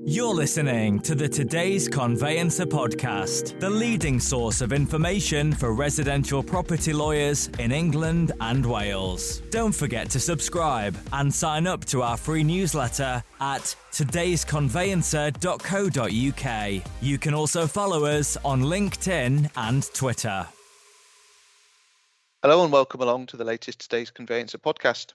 You're listening to the Today's Conveyancer podcast, the leading source of information for residential property lawyers in England and Wales. Don't forget to subscribe and sign up to our free newsletter at todaysconveyancer.co.uk. You can also follow us on LinkedIn and Twitter. Hello and welcome along to the latest Today's Conveyancer podcast.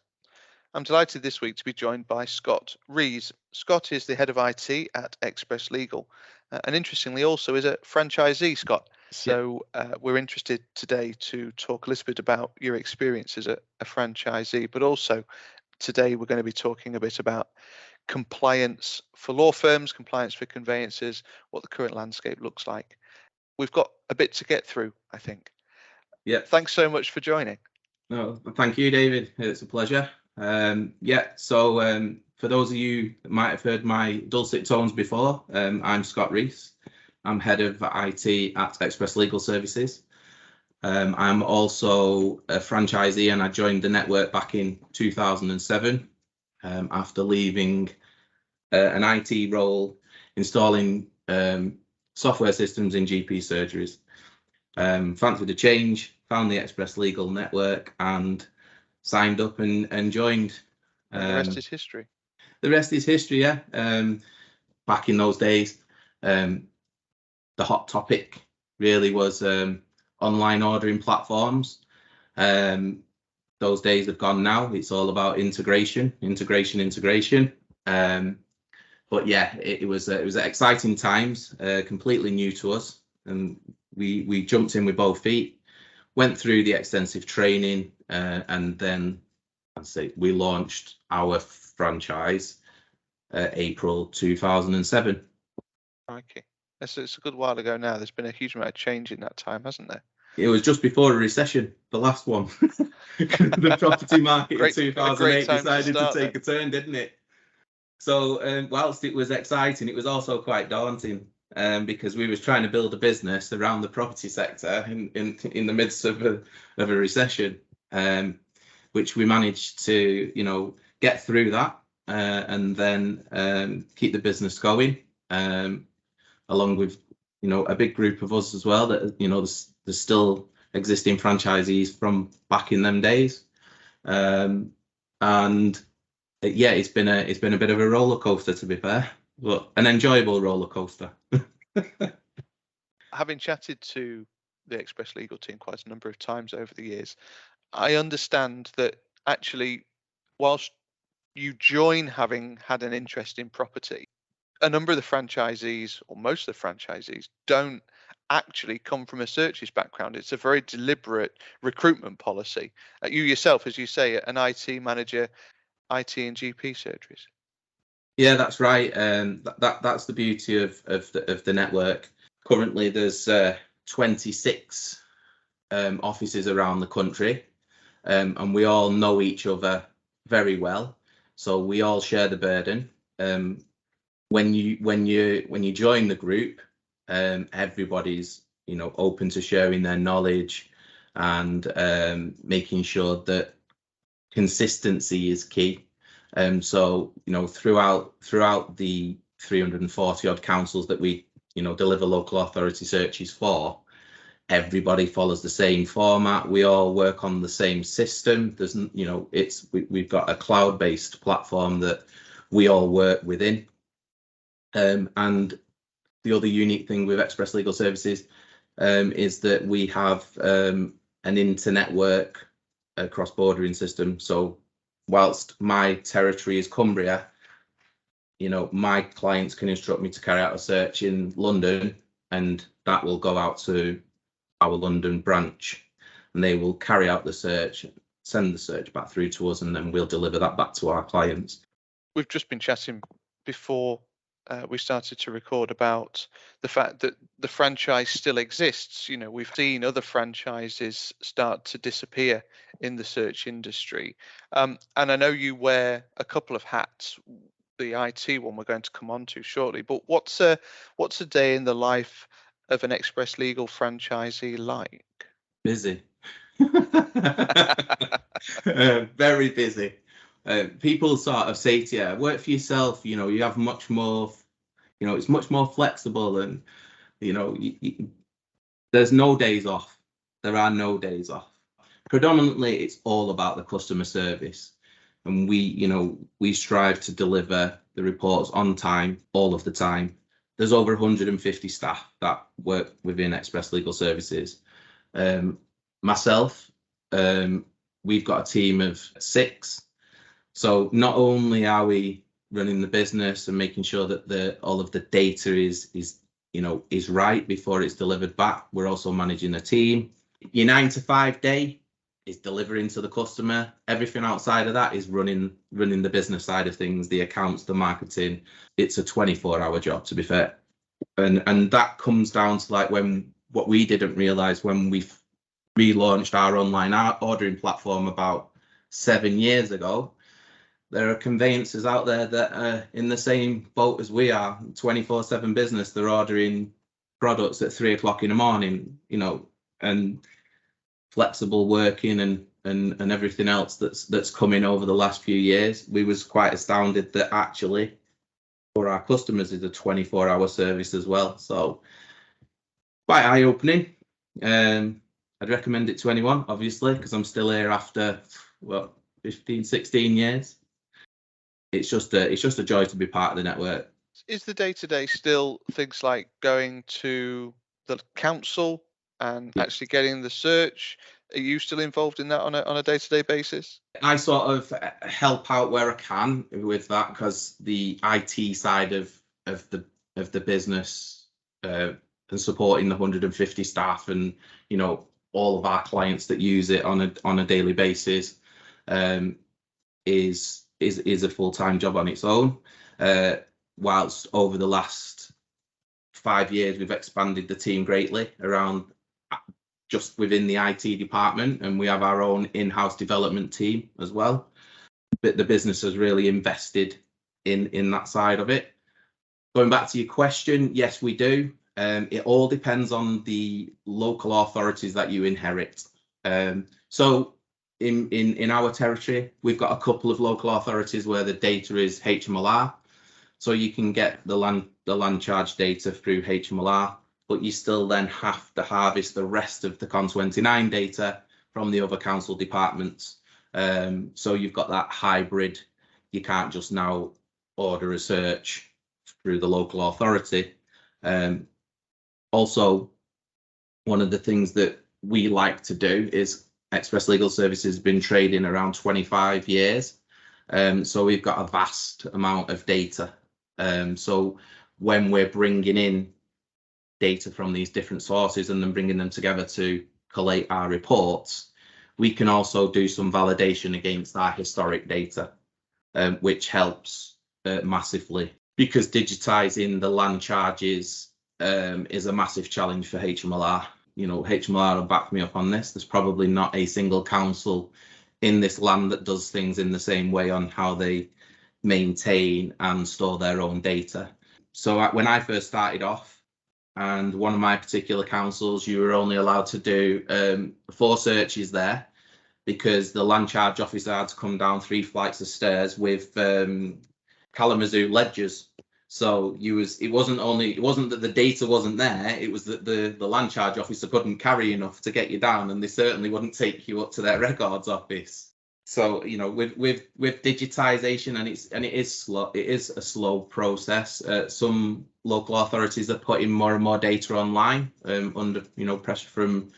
I'm delighted this week to be joined by Scott Reece. Scott is the head of IT at Express Legal, and interestingly also is a franchisee, Scott. So we're interested today to talk a little bit about your experience as a franchisee, but also today we're going to be talking a bit about compliance for law firms, compliance for conveyancers, what the current landscape looks like. We've got a bit to get through, I think. Yeah. Thanks so much for joining. No, thank you, David. It's a pleasure. For those of you that might have heard my dulcet tones before, I'm Scott Reece. I'm head of IT at Express Legal Services. I'm also a franchisee, and I joined the network back in 2007 after leaving an IT role installing software systems in GP surgeries. Fancied a change, found the Express Legal network and signed up and joined. The rest is history. The rest is history, yeah. Back in those days, the hot topic really was online ordering platforms. Those days have gone now. It's all about integration. But yeah, it was exciting times, completely new to us, and we jumped in with both feet, went through the extensive training, and then we launched our franchise April 2007. Okay, it's a good while ago now. There's been a huge amount of change in that time, hasn't there? It was just before a recession, the last one. The property market in 2008 decided to take a turn, didn't it? So whilst it was exciting, it was also quite daunting. Because we was trying to build a business around the property sector in the midst of a recession, which we managed to get through that and then keep the business going, along with a big group of us as well that there's still existing franchisees from back in them days, and it's been a bit of a roller coaster, to be fair. But an enjoyable roller coaster. Having chatted to the Express Legal team quite a number of times over the years, I understand that actually, whilst you join having had an interest in property, a number of the franchisees, or most of the franchisees, don't actually come from a searches background. It's a very deliberate recruitment policy. You yourself, as you say, an IT manager, IT and GP surgeries. Yeah, that's right. That's the beauty of the network. Currently, there's 26 offices around the country, and we all know each other very well. So we all share the burden. When you join the group, everybody's open to sharing their knowledge and making sure that consistency is key. So throughout the 340 odd councils that we deliver local authority searches for, everybody follows the same format. We all work on the same system. There's we've got a cloud-based platform that we all work within. And the other unique thing with Express Legal Services is that we have an inter-network cross-bordering system. So whilst my territory is Cumbria, my clients can instruct me to carry out a search in London, and that will go out to our London branch, and they will carry out the search, send the search back through to us, and then we'll deliver that back to our clients. We've just been chatting before we started to record about the fact that the franchise still exists. We've seen other franchises start to disappear in the search industry. And I know you wear a couple of hats. The IT one we're going to come on to shortly. But what's a day in the life of an Express Legal franchisee like? Busy. Very busy. People sort of say to you, work for yourself, you have much more It's much more flexible, and there's no days off. There are no days off. Predominantly, it's all about the customer service, and we strive to deliver the reports on time, all of the time. There's over 150 staff that work within Express Legal Services. Myself, we've got a team of 6. So not only are we running the business and making sure that all of the data is right before it's delivered back, we're also managing a team. Your 9 to 5 day is delivering to the customer. Everything outside of that is running the business side of things, the accounts, the marketing. It's a 24-hour job, to be fair. And that comes down to what we didn't realize when we relaunched our online ordering platform about 7 years ago. There are conveyancers out there that are in the same boat as we are, 24/7 business. They're ordering products at 3 o'clock in the morning, and flexible working and everything else that's coming over the last few years. We was quite astounded that actually for our customers is a 24-hour service as well. So quite eye-opening. I'd recommend it to anyone, obviously, because I'm still here after 15, 16 years. It's just a joy to be part of the network. Is the day-to-day still things like going to the council and actually getting the search? Are you still involved in that on a day-to-day basis? I sort of help out where I can with that, because the IT side of the business and supporting the 150 staff and all of our clients that use it on a daily basis is a full-time job on its own. Whilst over the last 5 years we've expanded the team greatly around just within the IT department, and we have our own in-house development team as well. But the business has really invested in that side of it. Going back to your question, yes, we do. It all depends on the local authorities that you inherit. So in our territory, we've got a couple of local authorities where the data is HMLR. So you can get the land charge data through HMLR, but you still then have to harvest the rest of the Con 29 data from the other council departments. So you've got that hybrid. You can't just now order a search through the local authority. Also, one of the things that we like to do is Express Legal Services has been trading around 25 years. So we've got a vast amount of data. So when we're bringing in data from these different sources and then bringing them together to collate our reports, we can also do some validation against our historic data, which helps massively, because digitizing the land charges is a massive challenge for HMLR. HMLR will back me up on this. There's probably not a single council in this land that does things in the same way on how they maintain and store their own data. So when I first started off, and one of my particular councils, you were only allowed to do 4 searches there, because the land charge officer had to come down 3 flights of stairs with Kalamazoo ledgers. So it wasn't that the data wasn't there, it was that the land charge officer couldn't carry enough to get you down, and they certainly wouldn't take you up to their records office. So with digitisation, and it is a slow process. Some local authorities are putting more and more data online under pressure from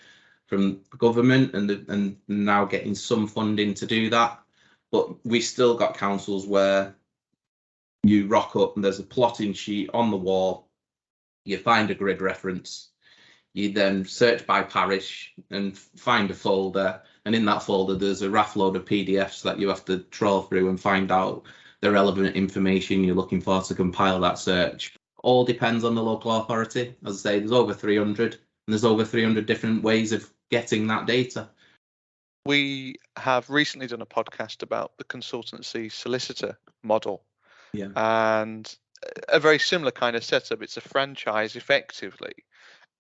the government, and now getting some funding to do that. But we still got councils where you rock up and there's a plotting sheet on the wall, you find a grid reference, you then search by parish and find a folder, and in that folder there's a raft load of PDFs that you have to trawl through and find out the relevant information you're looking for to compile that search. All depends on the local authority. As I say, there's over 300, and there's over 300 different ways of getting that data. We have recently done a podcast about the consultancy solicitor model. Yeah. And a very similar kind of setup. It's a franchise effectively,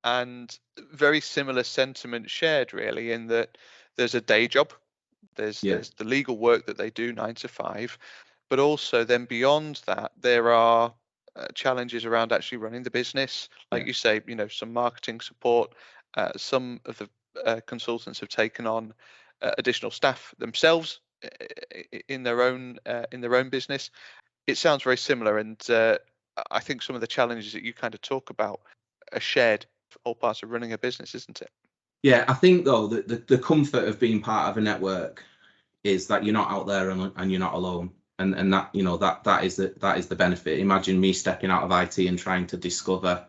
and very similar sentiment shared, really, in that there's a day job, there's the legal work that they do 9 to 5, but also then beyond that there are challenges around actually running the business. Like Yeah. you say, some marketing support. Some of the consultants have taken on additional staff themselves in their own business. It sounds very similar, and I think some of the challenges that you kind of talk about are shared for all parts of running a business, isn't it? Yeah, I think though that the comfort of being part of a network is that you're not out there and you're not alone, and that that is the benefit. Imagine me stepping out of IT and trying to discover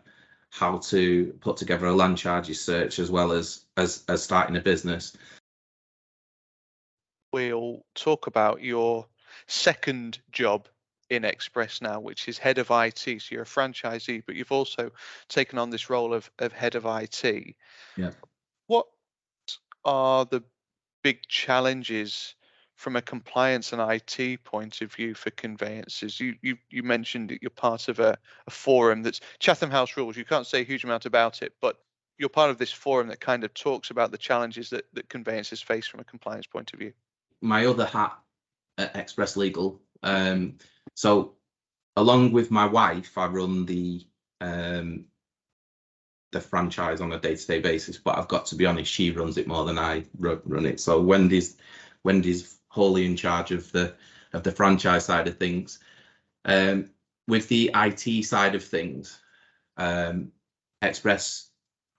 how to put together a land charges search as well as starting a business. We'll talk about your second job in Express now, which is head of IT. So you're a franchisee, but you've also taken on this role of head of IT. Yeah. What are the big challenges from a compliance and IT point of view for conveyancers? You mentioned that you're part of a forum that's Chatham House Rules. You can't say a huge amount about it, but you're part of this forum that kind of talks about the challenges that conveyancers face from a compliance point of view. My other hat at Express Legal. So along with my wife, I run the franchise on a day-to-day basis, but I've got to be honest, she runs it more than I run it. So Wendy's wholly in charge of the franchise side of things. With the IT side of things, Express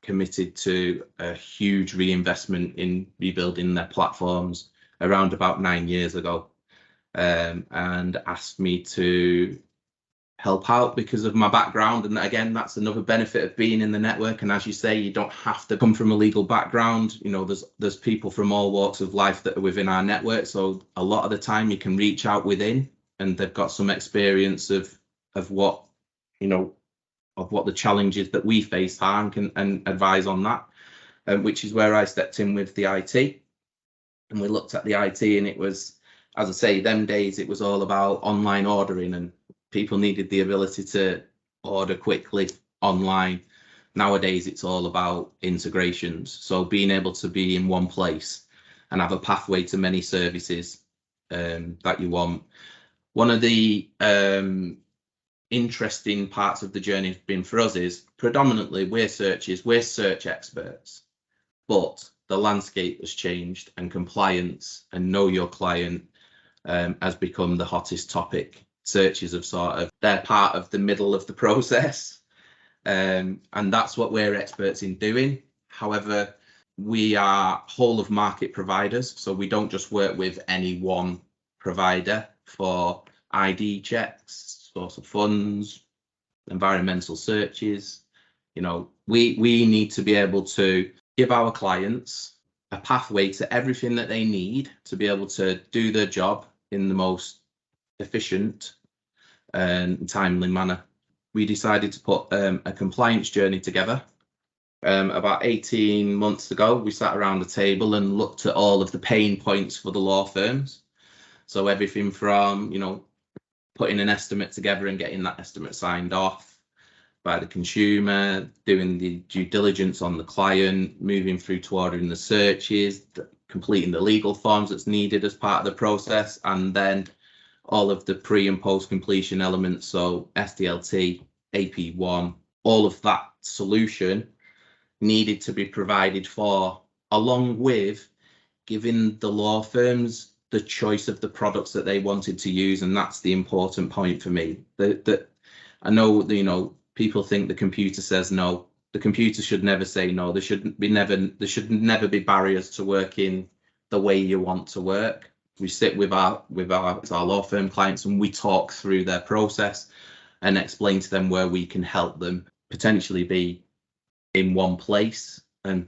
committed to a huge reinvestment in rebuilding their platforms around about 9 years ago, and asked me to help out because of my background. And again, that's another benefit of being in the network. And as you say, you don't have to come from a legal background. There's people from all walks of life that are within our network. So a lot of the time you can reach out within, and they've got some experience of what the challenges that we face are, and advise on that, which is where I stepped in with the IT. And we looked at the IT, and it was, as I say, them days it was all about online ordering, and people needed the ability to order quickly online. Nowadays, it's all about integrations. So being able to be in one place and have a pathway to many services that you want. One of the interesting parts of the journey has been for us is predominantly we're search experts, but the landscape has changed, and compliance and know your client has become the hottest topic. Searches of they're part of the middle of the process, and that's what we're experts in doing. However, we are whole of market providers, so we don't just work with any one provider for ID checks, source of funds, environmental searches. We need to be able to give our clients a pathway to everything that they need to be able to do their job in the most efficient and timely manner. We decided to put a compliance journey together. About 18 months ago, we sat around the table and looked at all of the pain points for the law firms. So everything from, putting an estimate together and getting that estimate signed off by the consumer, doing the due diligence on the client, moving through to ordering the searches, completing the legal forms that's needed as part of the process, and then all of the pre and post completion elements. So SDLT, AP1, all of that solution needed to be provided for, along with giving the law firms the choice of the products that they wanted to use. And that's the important point for me. That I know, people think the computer says no. The computer should never say no. There should never be barriers to working the way you want to work. We sit with our law firm clients, and we talk through their process and explain to them where we can help them potentially be in one place and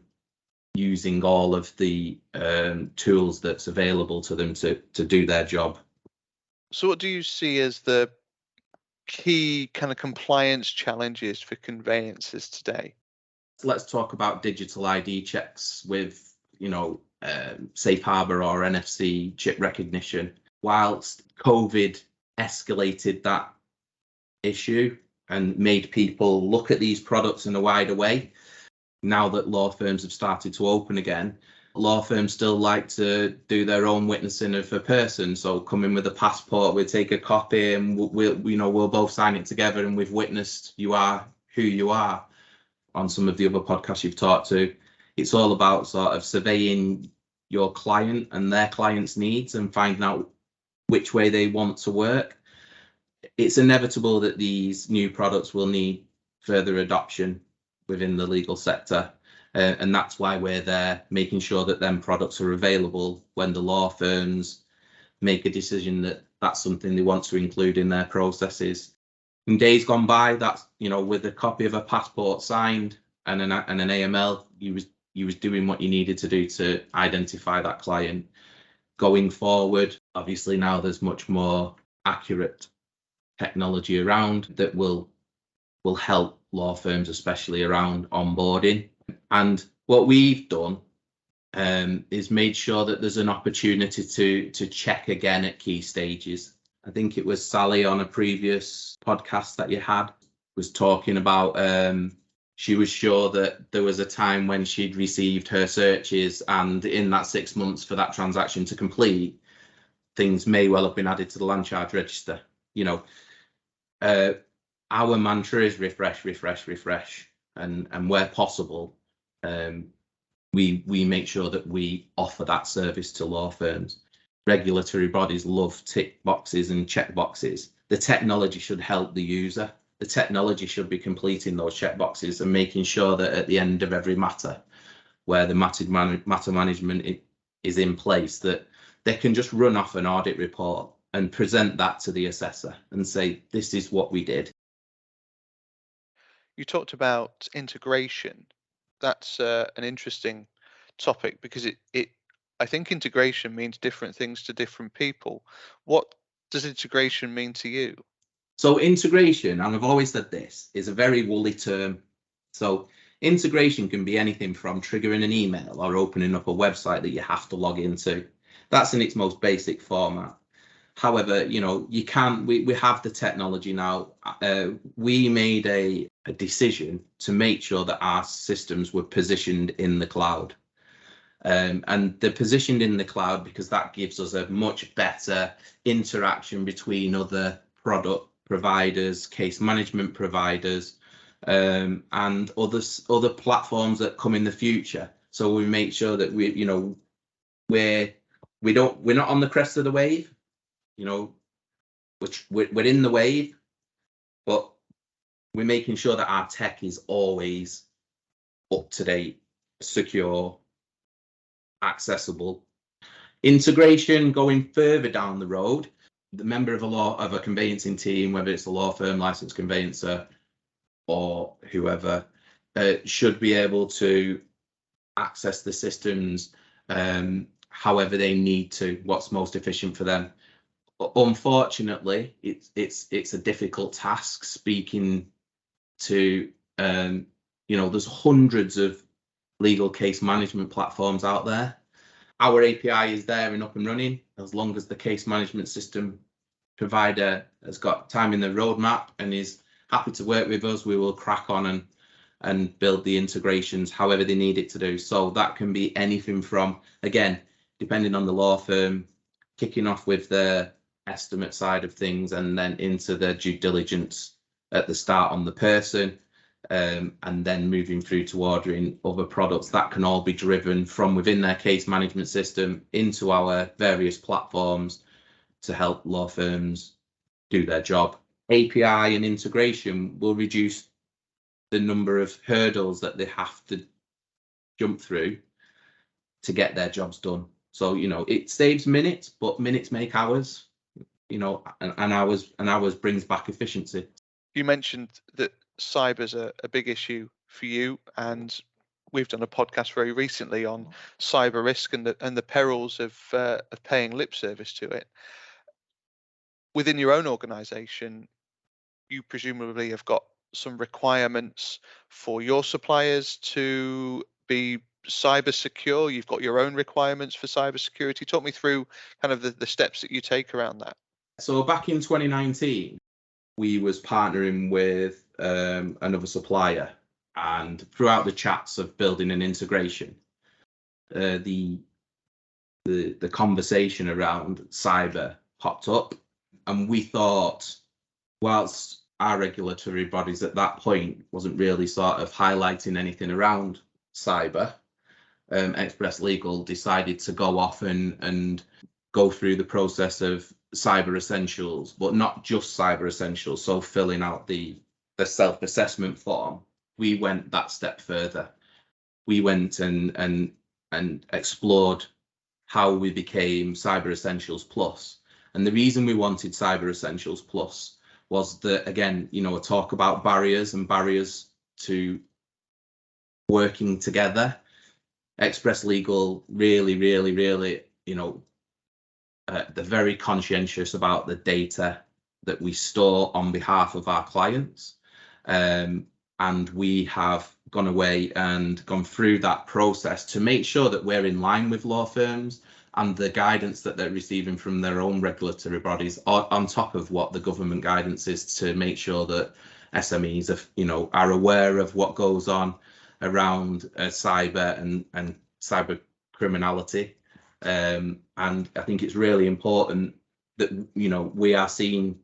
using all of the tools that's available to them to do their job. So what do you see as the key kind of compliance challenges for conveyancers today? Let's talk about digital ID checks with, Safe Harbor or NFC chip recognition. Whilst COVID escalated that issue and made people look at these products in a wider way, now that law firms have started to open again, Law firms still like to do their own witnessing of a person. So come in with a passport, we take a copy, and we'll both sign it together, and we've witnessed you are who you are. On some of the other podcasts you've talked to, it's all about sort of surveying your client and their client's needs and finding out which way they want to work. It's inevitable that these new products will need further adoption within the legal sector. And that's why we're there, making sure that them products are available when the law firms make a decision that that's something they want to include in their processes. In days gone by, that's, with a copy of a passport signed and an AML, you was doing what you needed to do to identify that client. Going forward, obviously now there's much more accurate technology around that will help law firms, especially around onboarding. And what we've done is made sure that there's an opportunity to check again at key stages. I think it was Sally on a previous podcast that you had was talking about she was sure that there was a time when she'd received her searches, and in that 6 months for that transaction to complete, things may well have been added to the land charge register. Our mantra is refresh, refresh, refresh, and where possible, we make sure that we offer that service to law firms. Regulatory bodies love tick boxes and check boxes. The technology should help the user. The technology should be completing those check boxes and making sure that at the end of every matter, where the matter management is in place, that they can just run off an audit report and present that to the assessor and say, this is what we did. You talked about integration. That's an interesting topic because I think integration means different things to different people. What does integration mean to you? So integration, and I've always said this, is a very woolly term. So integration can be anything from triggering an email or opening up a website that you have to log into. That's in its most basic format. However, you can, we have the technology now. We made a decision to make sure that our systems were positioned in the cloud. And they're positioned in the cloud because that gives us a much better interaction between other product providers, case management providers, and other platforms that come in the future. So we make sure that we're not on the crest of the wave. We're in the wave, but we're making sure that our tech is always up to date, secure, accessible. Integration, going further down the road, the member of a conveyancing team, whether it's a law firm, licensed conveyancer, or whoever, should be able to access the systems however they need to, what's most efficient for them. Unfortunately, it's a difficult task speaking to there's hundreds of legal case management platforms out there. Our API is there and up and running. As long as the case management system provider has got time in the roadmap and is happy to work with us, we will crack on and build the integrations however they need it to do. So that can be anything from, again, depending on the law firm, kicking off with the estimate side of things and then into the due diligence at the start on the person, and then moving through to ordering other products. That can all be driven from within their case management system into our various platforms to help law firms do their job. API and integration will reduce the number of hurdles that they have to jump through to get their jobs done. So, it saves minutes, but minutes make hours, and hours brings back efficiency. You mentioned that cyber's a big issue for you, and we've done a podcast very recently on cyber risk and the perils of paying lip service to it. Within your own organisation, you presumably have got some requirements for your suppliers to be cyber secure. You've got your own requirements for cyber security. Talk me through kind of the steps that you take around that. So back in 2019, we was partnering with another supplier, and throughout the chats of building an integration, the conversation around cyber popped up, and we thought, whilst our regulatory bodies at that point wasn't really sort of highlighting anything around cyber, Express Legal decided to go off and go through the process of cyber essentials, but not just cyber essentials. So filling out the self-assessment form, we went that step further. We went and explored how we became Cyber Essentials Plus. And the reason we wanted Cyber Essentials Plus was that, again, a talk about barriers to working together. Express Legal really, they're very conscientious about the data that we store on behalf of our clients. And we have gone away and gone through that process to make sure that we're in line with law firms and the guidance that they're receiving from their own regulatory bodies, on top of what the government guidance is, to make sure that SMEs are aware of what goes on around cyber and cyber criminality. And I think it's really important that we are seen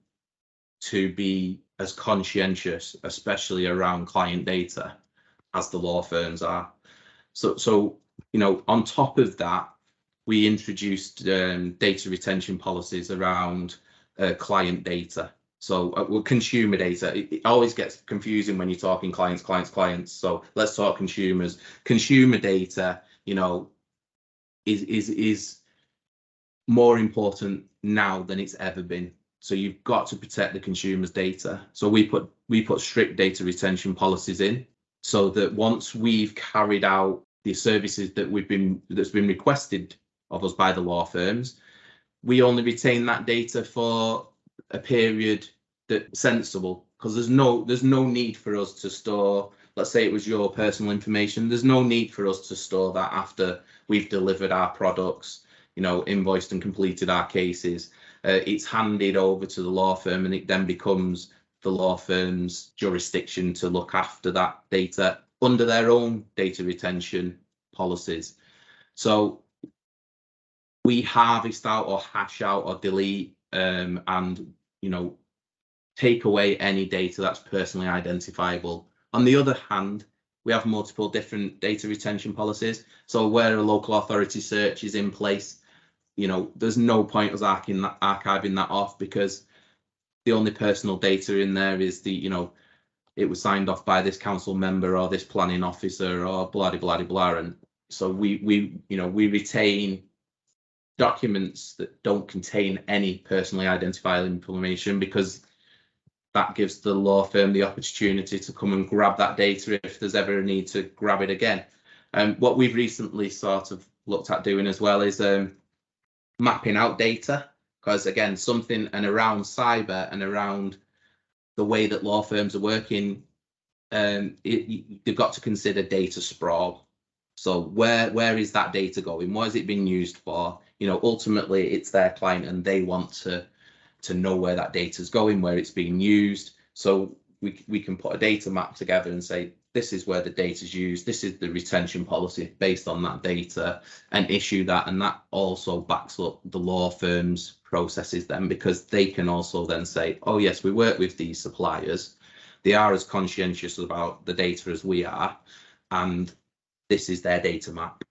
to be as conscientious, especially around client data, as the law firms are. So on top of that, we introduced data retention policies around client data. So consumer data, it always gets confusing when you're talking clients. So let's talk consumers. Consumer data, is more important now than it's ever been. So you've got to protect the consumer's data. So we put strict data retention policies in, so that once we've carried out the services that's been requested of us by the law firms, we only retain that data for a period that's sensible, because there's no need for us to store, let's say it was your personal information, there's no need for us to store that after we've delivered our products, invoiced and completed our cases. It's handed over to the law firm, and it then becomes the law firm's jurisdiction to look after that data under their own data retention policies. So we harvest out or hash out or delete and take away any data that's personally identifiable. On the other hand, we have multiple different data retention policies. So where a local authority search is in place, there's no point us archiving that off, because the only personal data in there is it was signed off by this council member or this planning officer or blah blah blah. And so we retain documents that don't contain any personally identifiable information, because that gives the law firm the opportunity to come and grab that data if there's ever a need to grab it again. What we've recently sort of looked at doing as well is mapping out data, because again, something and around cyber and around the way that law firms are working, they've got to consider data sprawl. So where is that data going? What is it being used for? Ultimately it's their client, and they want to know where that data is going, where it's being used. So we can put a data map together and say, this is where the data is used, this is the retention policy based on that data, and issue that. And that also backs up the law firm's processes then, because they can also then say, oh yes, we work with these suppliers, they are as conscientious about the data as we are, and this is their data map,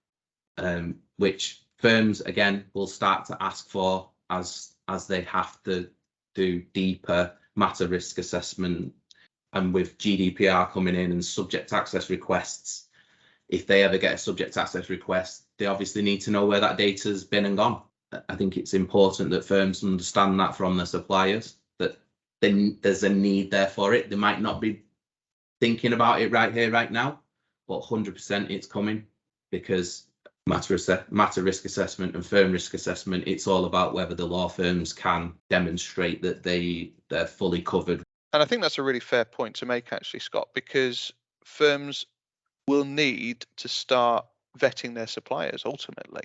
which firms again will start to ask for as they have to do deeper matter risk assessment. And with GDPR coming in and subject access requests, if they ever get a subject access request, they obviously need to know where that data has been and gone. I think it's important that firms understand that from their suppliers, that there's a need there for it. They might not be thinking about it right here, right now, but 100% it's coming, because matter risk assessment and firm risk assessment, it's all about whether the law firms can demonstrate that they're fully covered. And I think that's a really fair point to make, actually, Scott, because firms will need to start vetting their suppliers ultimately.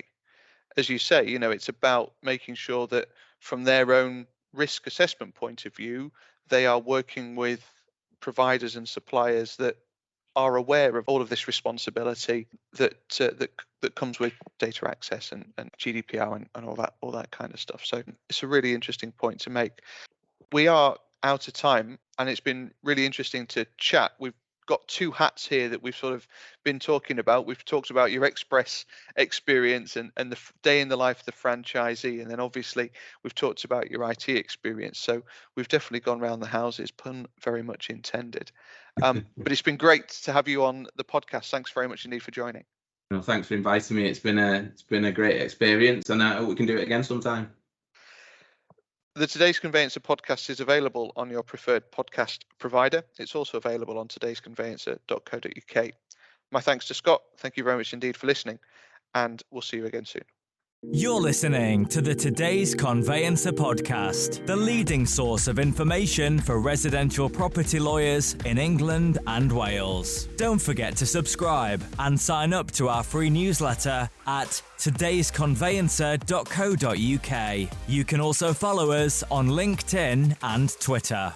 As you say, it's about making sure that from their own risk assessment point of view, they are working with providers and suppliers that are aware of all of this responsibility that comes with data access and GDPR and all that kind of stuff. So it's a really interesting point to make. We are out of time, and it's been really interesting to chat. We've got two hats here that we've sort of been talking about. We've talked about your express experience and the day in the life of the franchisee, and then obviously we've talked about your IT experience. So we've definitely gone round the houses, pun very much intended. But it's been great to have you on the podcast. Thanks very much indeed for joining. No, thanks for inviting me. It's been a great experience, and I hope we can do it again sometime. The Today's Conveyancer podcast is available on your preferred podcast provider. It's also available on todaysconveyancer.co.uk. My thanks to Scott. Thank you very much indeed for listening, and we'll see you again soon. You're listening to the Today's Conveyancer podcast, the leading source of information for residential property lawyers in England and Wales. Don't forget to subscribe and sign up to our free newsletter at todaysconveyancer.co.uk. You can also follow us on LinkedIn and Twitter.